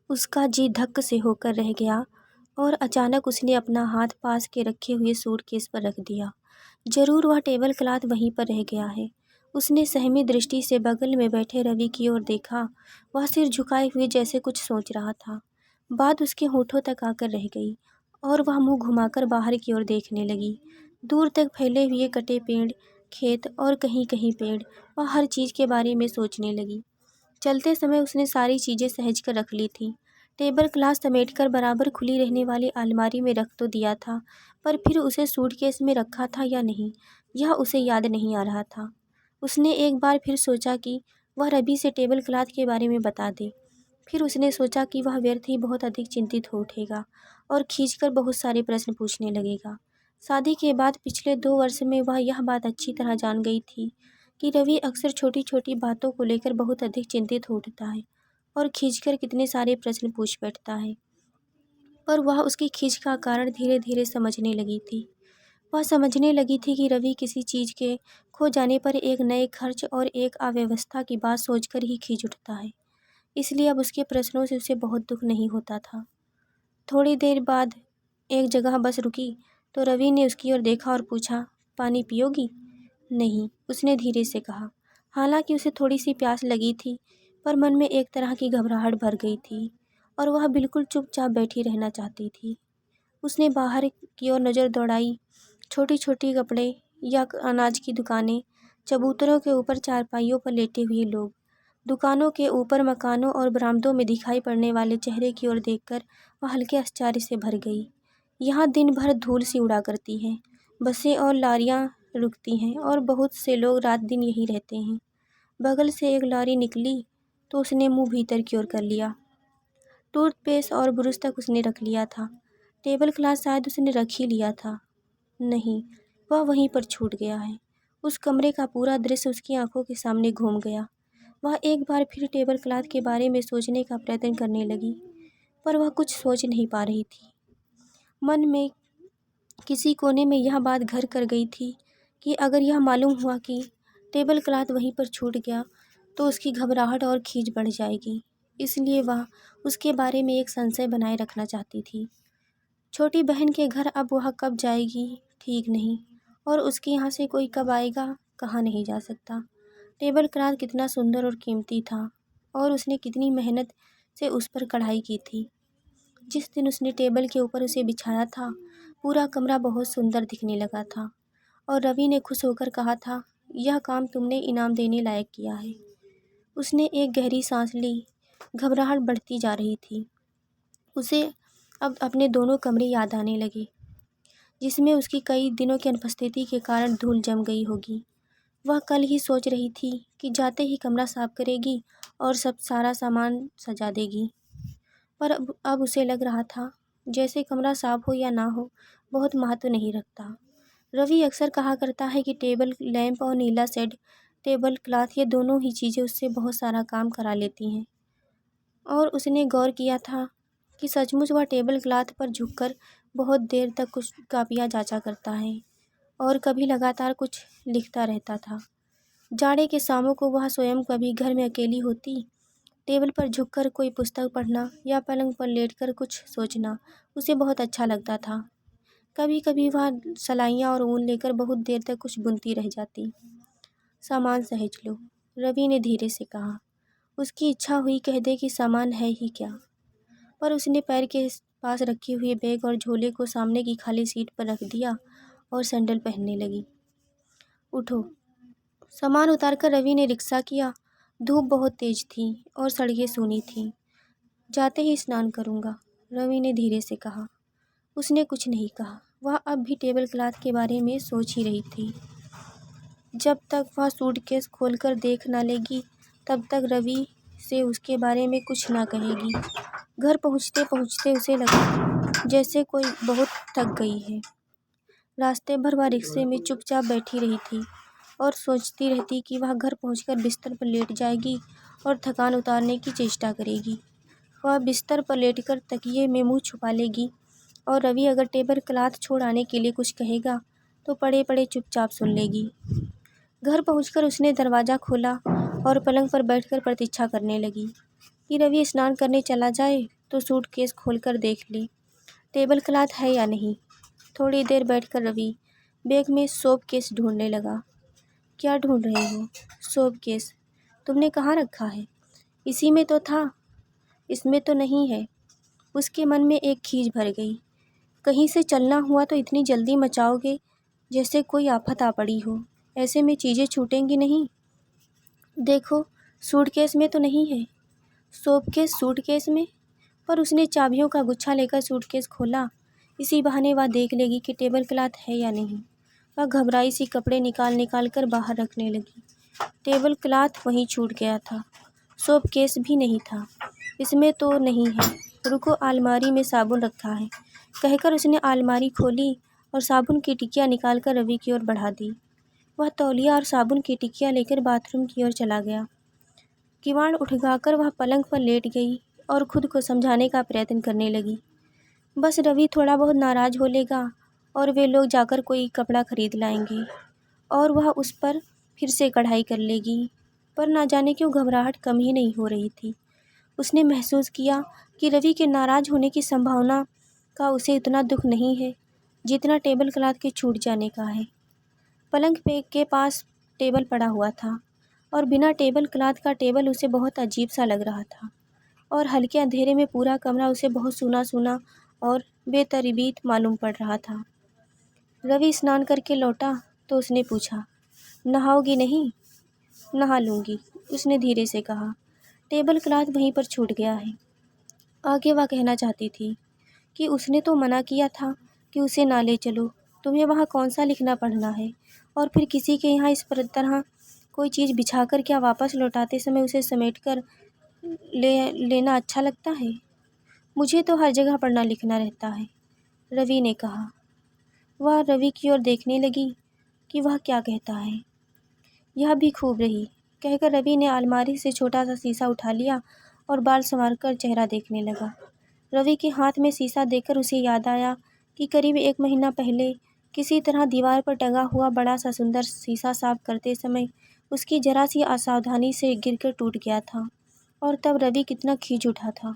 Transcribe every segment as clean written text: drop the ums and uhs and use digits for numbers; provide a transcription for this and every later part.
उसका जी धक्क से होकर रह गया और अचानक उसने अपना हाथ पास के रखे हुए सूटकेस पर रख दिया। जरूर वह टेबल क्लॉथ वहीं पर रह गया है। उसने सहमी दृष्टि से बगल में बैठे रवि की ओर देखा। वह सिर झुकाए हुए जैसे कुछ सोच रहा था। बात उसके होठों तक आकर रह गई और वह मुंह घुमाकर बाहर की ओर देखने लगी। दूर तक फैले हुए कटे पेड़, खेत और कहीं कहीं पेड़। वह हर चीज़ के बारे में सोचने लगी। चलते समय उसने सारी चीज़ें सहेज कर रख ली थी। टेबल क्लॉथ समेटकर बराबर खुली रहने वाली अलमारी में रख तो दिया था, पर फिर उसे सूटकेस में रखा था या नहीं, यह उसे याद नहीं आ रहा था। उसने एक बार फिर सोचा कि वह रवि से टेबल क्लॉथ के बारे में बता दे। फिर उसने सोचा कि वह व्यर्थ ही बहुत अधिक चिंतित हो उठेगा और खींचकर बहुत सारे प्रश्न पूछने लगेगा। शादी के बाद पिछले 2 वर्ष में वह यह बात अच्छी तरह जान गई थी कि रवि अक्सर छोटी छोटी बातों को लेकर बहुत अधिक चिंतित हो उठता है और खींचकर कितने सारे प्रश्न पूछ बैठता है। पर वह उसकी खींच का कारण धीरे धीरे समझने लगी थी। वह समझने लगी थी कि रवि किसी चीज़ के खो जाने पर एक नए खर्च और एक अव्यवस्था की बात सोचकर ही खींच उठता है। इसलिए अब उसके प्रश्नों से उसे बहुत दुख नहीं होता था। थोड़ी देर बाद एक जगह बस रुकी तो रवि ने उसकी ओर देखा और पूछा, पानी पियोगी? नहीं, उसने धीरे से कहा। हालांकि उसे थोड़ी सी प्यास लगी थी, पर मन में एक तरह की घबराहट भर गई थी और वह बिल्कुल चुपचाप बैठी रहना चाहती थी। उसने बाहर की ओर नज़र दौड़ाई। छोटी छोटी कपड़े या अनाज की दुकानें, चबूतरों के ऊपर चारपाइयों पर लेटे हुए लोग, दुकानों के ऊपर मकानों और बरामदों में दिखाई पड़ने वाले चेहरे की ओर देखकर वह हल्के आश्चर्य से भर गई। यहाँ दिन भर धूल सी उड़ा करती है, बसें और लारियाँ रुकती हैं और बहुत से लोग रात दिन यहीं रहते हैं। बगल से एक लारी निकली तो उसने मुंह भीतर की ओर कर लिया। टूथपेस्ट और ब्रश तक उसने रख लिया था। टेबल क्लॉथ शायद उसने रख ही लिया था। नहीं, वह वहीं पर छूट गया है। उस कमरे का पूरा दृश्य उसकी आंखों के सामने घूम गया। वह एक बार फिर टेबल क्लॉथ के बारे में सोचने का प्रयत्न करने लगी, पर वह कुछ सोच नहीं पा रही थी। मन में किसी कोने में यह बात घर कर गई थी कि अगर यह मालूम हुआ कि टेबल क्लॉथ वहीं पर छूट गया तो उसकी घबराहट और खींच बढ़ जाएगी। इसलिए वह उसके बारे में एक संशय बनाए रखना चाहती थी। छोटी बहन के घर अब वह कब जाएगी ठीक नहीं, और उसके यहाँ से कोई कब आएगा कहा नहीं जा सकता। टेबल क्लॉथ कितना सुंदर और कीमती था और उसने कितनी मेहनत से उस पर कढ़ाई की थी। जिस दिन उसने टेबल के ऊपर उसे बिछाया था, पूरा कमरा बहुत सुंदर दिखने लगा था और रवि ने खुश होकर कहा था, यह काम तुमने इनाम देने लायक किया है। उसने एक गहरी सांस ली। घबराहट बढ़ती जा रही थी। उसे अब अपने दोनों कमरे याद आने लगे, जिसमें उसकी कई दिनों की अनुपस्थिति के कारण धूल जम गई होगी। वह कल ही सोच रही थी कि जाते ही कमरा साफ करेगी और सब सारा सामान सजा देगी, पर अब उसे लग रहा था जैसे कमरा साफ हो या ना हो बहुत महत्व नहीं रखता। रवि अक्सर कहा करता है कि टेबल लैंप और नीला शेड टेबल क्लॉथ, ये दोनों ही चीज़ें उससे बहुत सारा काम करा लेती हैं। और उसने गौर किया था कि सचमुच वह टेबल क्लॉथ पर झुककर बहुत देर तक कुछ कापियाँ जांचा करता है और कभी लगातार कुछ लिखता रहता था। जाड़े के शामों को वह स्वयं कभी घर में अकेली होती, टेबल पर झुककर कोई पुस्तक पढ़ना या पलंग पर लेटकर कुछ सोचना उसे बहुत अच्छा लगता था। कभी कभी वह सलाइयाँ और ऊन लेकर बहुत देर तक कुछ बुनती रह जाती। सामान सहेज लो, रवि ने धीरे से कहा। उसकी इच्छा हुई कह दे कि सामान है ही क्या, पर उसने पैर के पास रखे हुए बैग और झोले को सामने की खाली सीट पर रख दिया और सैंडल पहनने लगी। उठो। सामान उतारकर रवि ने रिक्शा किया। धूप बहुत तेज थी और सड़कें सूनी थीं। जाते ही स्नान करूँगा, रवि ने धीरे से कहा। उसने कुछ नहीं कहा। वह अब भी टेबल क्लॉथ के बारे में सोच ही रही थी। जब तक वह सूटकेस खोलकर देख ना लेगी तब तक रवि से उसके बारे में कुछ ना कहेगी। घर पहुँचते पहुँचते उसे लगा जैसे कोई बहुत थक गई है। रास्ते भर वह रिक्शे में चुपचाप बैठी रही थी और सोचती रहती कि वह घर पहुंचकर बिस्तर पर लेट जाएगी और थकान उतारने की चेष्टा करेगी। वह बिस्तर पर लेटकर तकिए में मुंह छुपा लेगी और रवि अगर टेबल क्लॉथ छोड़ आने के लिए कुछ कहेगा तो पड़े पड़े चुपचाप सुन लेगी। घर पहुंचकर उसने दरवाज़ा खोला और पलंग पर बैठकर प्रतीक्षा करने लगी कि रवि स्नान करने चला जाए तो सूटकेस खोलकर देख ली टेबल क्लॉथ है या नहीं। थोड़ी देर बैठकर रवि बैग में सोप केस ढूंढने लगा। क्या ढूंढ रहे हो? Soap case? तुमने कहाँ रखा है? इसी में तो था। इसमें तो नहीं है। उसके मन में एक खींच भर गई। कहीं से चलना हुआ तो इतनी जल्दी मचाओगे जैसे कोई आफत आ पड़ी हो। ऐसे में चीज़ें छूटेंगी नहीं। देखो, सूटकेस में तो नहीं है। सूटकेस सूटकेस में? पर उसने चाबियों का गुच्छा लेकर सूटकेस खोला। इसी बहाने वह देख लेगी कि टेबल क्लॉथ है या नहीं। वह घबराई सी कपड़े निकाल निकाल कर बाहर रखने लगी। टेबल क्लॉथ वहीं छूट गया था। सूटकेस भी नहीं था। इसमें तो नहीं है। रुको, अलमारी में साबुन रखा है, कहकर उसने अलमारी खोली और साबुन की टिकिया निकाल कर रवि की ओर बढ़ा दी। वह तौलिया और साबुन की टिकिया लेकर बाथरूम की ओर चला गया। किवाड़ उठगाकर वह पलंग पर लेट गई और खुद को समझाने का प्रयत्न करने लगी। बस रवि थोड़ा बहुत नाराज़ हो लेगा और वे लोग जाकर कोई कपड़ा खरीद लाएंगे और वह उस पर फिर से कढ़ाई कर लेगी। पर ना जाने क्यों घबराहट कम ही नहीं हो रही थी। उसने महसूस किया कि रवि के नाराज़ होने की संभावना का उसे इतना दुख नहीं है जितना टेबल क्लॉथ के छूट जाने का है। पलंग पे के पास टेबल पड़ा हुआ था और बिना टेबल क्लॉथ का टेबल उसे बहुत अजीब सा लग रहा था और हल्के अंधेरे में पूरा कमरा उसे बहुत सूना सूना और बेतरतीब मालूम पड़ रहा था। रवि स्नान करके लौटा तो उसने पूछा, नहाओगी नहीं? नहा लूँगी, उसने धीरे से कहा। टेबल क्लॉथ वहीं पर छूट गया है। आगे वह कहना चाहती थी कि उसने तो मना किया था कि उसे ना ले चलो। तुम्हें वहाँ कौन सा लिखना पढ़ना है? और फिर किसी के यहाँ इस तरह कोई चीज़ बिछाकर क्या वापस लौटाते समय उसे समेट कर लेना अच्छा लगता है? मुझे तो हर जगह पढ़ना लिखना रहता है, रवि ने कहा। वह रवि की ओर देखने लगी कि वह क्या कहता है। यह भी खूब रही, कहकर रवि ने अलमारी से छोटा सा शीशा उठा लिया और बाल संवार कर चेहरा देखने लगा। रवि के हाथ में शीशा देखकर उसे याद आया कि करीब 1 महीना पहले किसी तरह दीवार पर टंगा हुआ बड़ा सा सुंदर शीशा साफ करते समय उसकी जरा सी असावधानी से गिरकर टूट गया था और तब रवि कितना खींच उठा था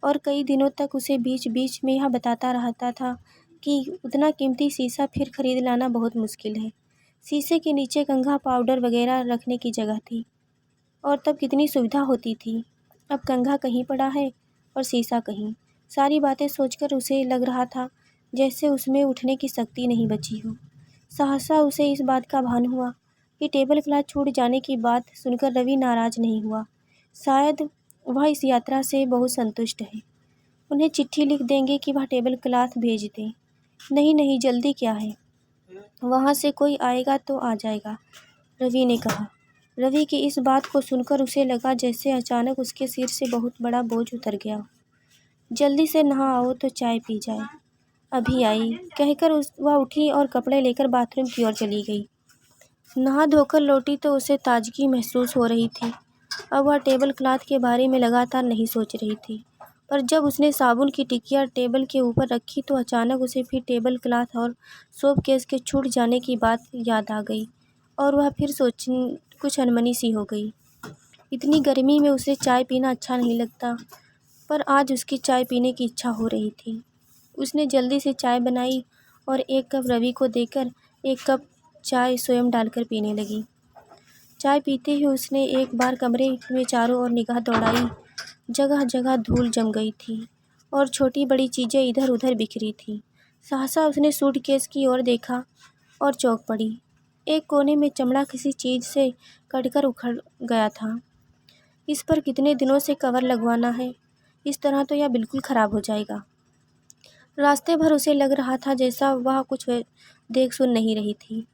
और कई दिनों तक उसे बीच बीच में यह बताता रहता था कि उतना कीमती शीशा फिर खरीद लाना बहुत मुश्किल है। शीशे के नीचे कंघा पाउडर वगैरह रखने की जगह थी और तब कितनी सुविधा होती थी। अब कंघा कहीं पड़ा है और शीशा कहीं। सारी बातें सोचकर उसे लग रहा था जैसे उसमें उठने की शक्ति नहीं बची हो। सहसा उसे इस बात का भान हुआ कि टेबल क्लॉथ छूट जाने की बात सुनकर रवि नाराज़ नहीं हुआ। शायद वह इस यात्रा से बहुत संतुष्ट है। उन्हें चिट्ठी लिख देंगे कि वह टेबल क्लॉथ भेज दें। नहीं नहीं, जल्दी क्या है, वहाँ से कोई आएगा तो आ जाएगा, रवि ने कहा। रवि की इस बात को सुनकर उसे लगा जैसे अचानक उसके सिर से बहुत बड़ा बोझ उतर गया। जल्दी से नहा आओ तो चाय पी जाए। अभी आई, कहकर वह उठी और कपड़े लेकर बाथरूम की ओर चली गई। नहा धोकर लौटी तो उसे ताजगी महसूस हो रही थी। अब वह टेबल क्लॉथ के बारे में लगातार नहीं सोच रही थी, पर जब उसने साबुन की टिकिया टेबल के ऊपर रखी तो अचानक उसे फिर टेबल क्लॉथ और सोप केस के छूट जाने की बात याद आ गई और वह फिर कुछ अनमनी सी हो गई। इतनी गर्मी में उसे चाय पीना अच्छा नहीं लगता, पर आज उसकी चाय पीने की इच्छा हो रही थी। उसने जल्दी से चाय बनाई और 1 कप रवि को देकर 1 कप चाय स्वयं डालकर पीने लगी। चाय पीते ही उसने एक बार कमरे में चारों ओर निगाह दौड़ाई। जगह जगह धूल जम गई थी और छोटी बड़ी चीज़ें इधर उधर बिखरी थीं। सहसा उसने सूटकेस की ओर देखा और चौंक पड़ी। एक कोने में चमड़ा किसी चीज़ से कटकर उखड़ गया था। इस पर कितने दिनों से कवर लगवाना है, इस तरह तो यह बिल्कुल ख़राब हो जाएगा। रास्ते भर उसे लग रहा था जैसा वह कुछ देख सुन नहीं रही थी,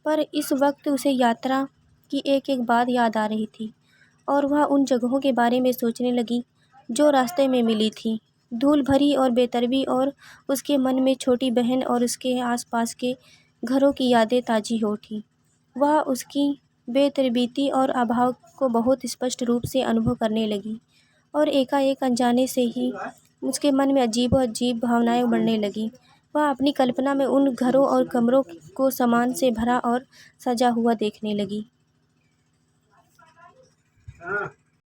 पर इस वक्त उसे यात्रा की एक एक बात याद आ रही थी और वह उन जगहों के बारे में सोचने लगी जो रास्ते में मिली थी, धूल भरी और बेतरबी, और उसके मन में छोटी बहन और उसके आसपास के घरों की यादें ताज़ी हो उठी। वह उसकी बेतरबीती और अभाव को बहुत स्पष्ट रूप से अनुभव करने लगी और एकाएक अनजाने से ही उसके मन में अजीब भावनाएं उमड़ने लगीं। वह अपनी कल्पना में उन घरों और कमरों को सामान से भरा और सजा हुआ देखने लगी।